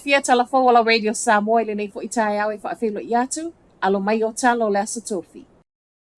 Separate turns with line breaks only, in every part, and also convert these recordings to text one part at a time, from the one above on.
fia talafo wala Radio Samoa le nei fo itai au e whaafelo iatu, alo mai o talo le asa tofi.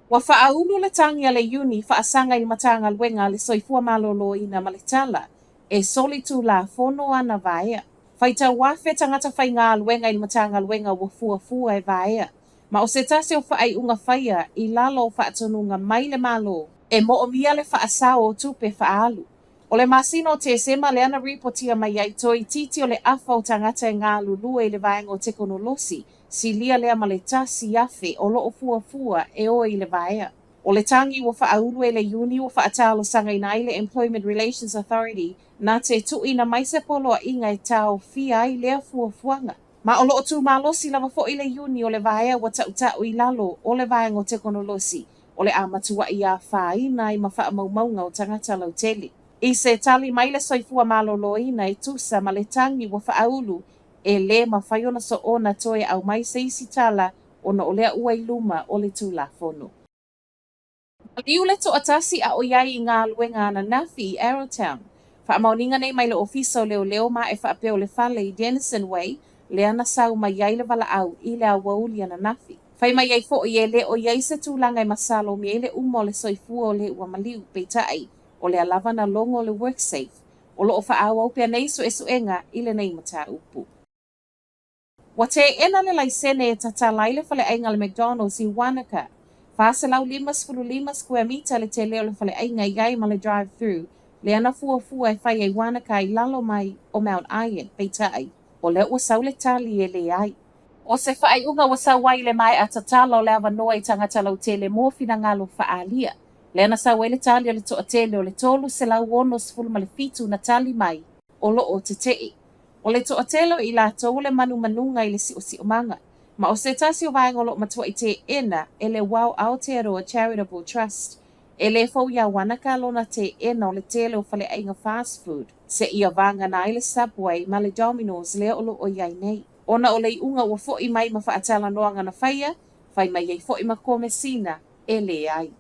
Wa whaaulu le tangi le uni whaasanga i matanga luenga le soifua malolo ina malitala, e soli tu la fono ana vaea. Whaita wafe tangata whai ngā luenga i matanga luenga wa fua e vaea. Ma o se tase o whaai unga whaia i lalo whaatonunga mai le malo, e mo o mia le whaasao o tupe whaalu. O le masino te sema le ana ripotia mai ai toi titi o le afa o tangata e ngā lulua i le vaenga o te konolosi, si lia lea ma le tasi afe o loo fua e o i le vaea. O le tangi wa whaaulu e le uni wa whaatalo sanga ina i le Employment Relations Authority na te tui na maise polo a inga e tau fia i lea fuanga. Ma o loo tu malosi lava fo i le uni o le vaea wa tau i lalo o le vaenga o te konolosi, o le amatua i a whaina i ma wha maunga o tangata lauteli. I se tali mai le soifua maloloina e tusa ma le tangi wa whaaulu e le ma whaiona so ona toe au mai se isi tala o na olea ua i luma o le tūla fono. Liu le to atasi a o iai i ngā luenga ana nafi i Arrowtown. Whaamauninga nei mai le ofiso leo ma e whaapeo le whale i Denison Way, le ana sau mai iai le wala au i le awauli ana nafi. Whai mai iai fo i e le o iai se tūlanga i masalo mi e le umo le soifua o le ua maliu peitai, o le alava na longo le WorkSafe, o lo o whaau au pia nei suenga i le nei mata upu. Wa te ena le laisene e tata laile fale ainga le McDonald's i Wanaka. Whaase lau 5 square meter le te leo le fale ainga i gai ma le drive-thru, le ana fua e whai ai Wanaka i lalo mai o Mount Iron, peitai, o le ua sau le tali e le ai. O se whaai unga wa sau wai le mai a tatala o le avanoa i tangata lau te le mōwhina ngalo whaalia. Le ana sa wele tali o le toʻatele o le tolu se lau ono sefulu ma le fitu na tali mai o loo te teʻi. O le toʻatele i latou le manumanunga i le siʻosiʻomanga. Ma o se tasi o vaenga o loo matua i te ena e le Wau Aotearoa Charitable Trust. E le fau ia Wanaka lona te ena o le tele o fale ainga fast food. Se ia vanga na i le Subway ma le Domino's lea o loo o iai nei. Ona o le unga ua foʻi mai ma whaatala noanga na whaia, whai mai ei foʻi ma komesina e le ai.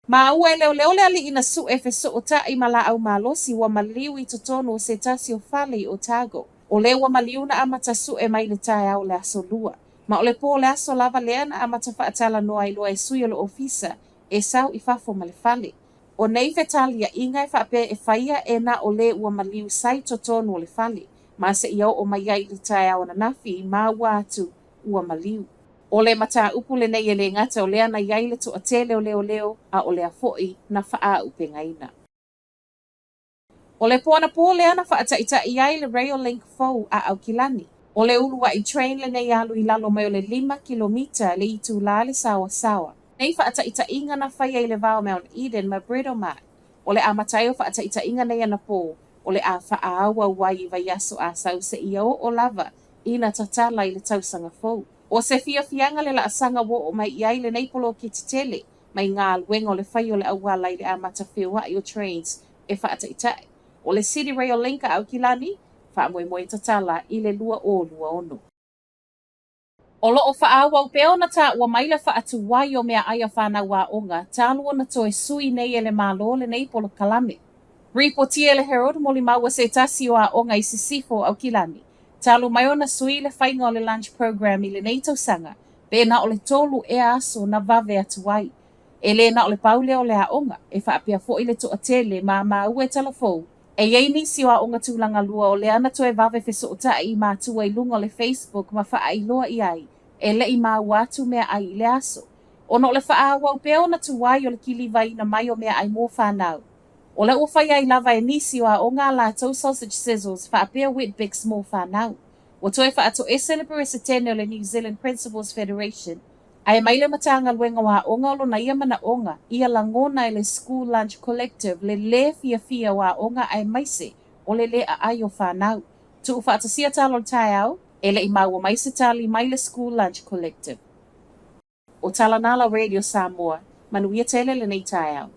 Ma ua e leo le ali ina su e feso o ta i mala au malosi wa maliu i totonu o se tasi o fale i Otago. O le wa maliu na amata su e mai le tae au le aso lua. Ma o le po le aso lava lea na amata whaatala noa i loa e sui o le ofisa e sau i fafo ma le fale. O nei fetalia inga e whape e whaia e na o le ua maliu sai totonu o le fale. Ma se iau o mai ai le tae au na nafi ma ua atu ua maliu. O le mata upu le nei e le ngata o lea na iai le toʻatele o leo a o lea foʻi na whaa upe ngaina. O le poana po lea na whaataita iai le Rail Link Fou a Aukilani. O le ulua i train le nei alu i lalo mai o le 5 kilomita le i tūlā le sawa. Nei whaataita inga na whaia i le vao Mount Eden ma Bredomart. O le amatai o whaataita inga nei ana po. O le a whaaua wai i vaiaso a sau se iau o lava i na tatala i le tausanga Fou. O se fianga le laasanga wo o mai iai le neipolo ki te tele, mai ngā luenga o le whai o le awala i le amata whiua i o trains e whaataitai. O le City Rail Link a Aukilani, whaamoe tatala i le lua ono. O loo whaawa u peo na ta ua maila whaatu wai o mea aia whanau wa onga, tālua na toe sui nei e le malo le neipolo kalame. Ripotia le Herald moli maua se tasi o a onga i sisifo Aukilani. Talu mai ona sui le whainga o le lunch program i le neito sanga, pe na o le tolu e aso na vave atu wai. E le na o le paule o le aonga, e whaapia fo i le toʻatele ma ue talafou. E iei nisi o aonga tūlanga lua o le ana toe vave feso o ta i mātua i lunga o le Facebook ma wha ai loa i ai, e le i mā watu mea ai i le aso. Ono o le whaawa u peo na tuwai o le kiliwai na mai o mea ai mō whanau. O le uwhai ai lava e nisi o a o ngā lātou sausage sizzles whaapea Whitbix mō whanau. O toe whaato e celebrate se tene o le New Zealand Principals Federation, ai mai le matanga luenga wa onga lo na ia mana onga, ia langona e le School Lunch Collective le fia wa onga ai maise o le a ai o whanau. Tu whaatasia talo tae au, e le i maua maise tali mai le School Lunch Collective. O Talanala Radio Samoa, manuia tele le nei tae au.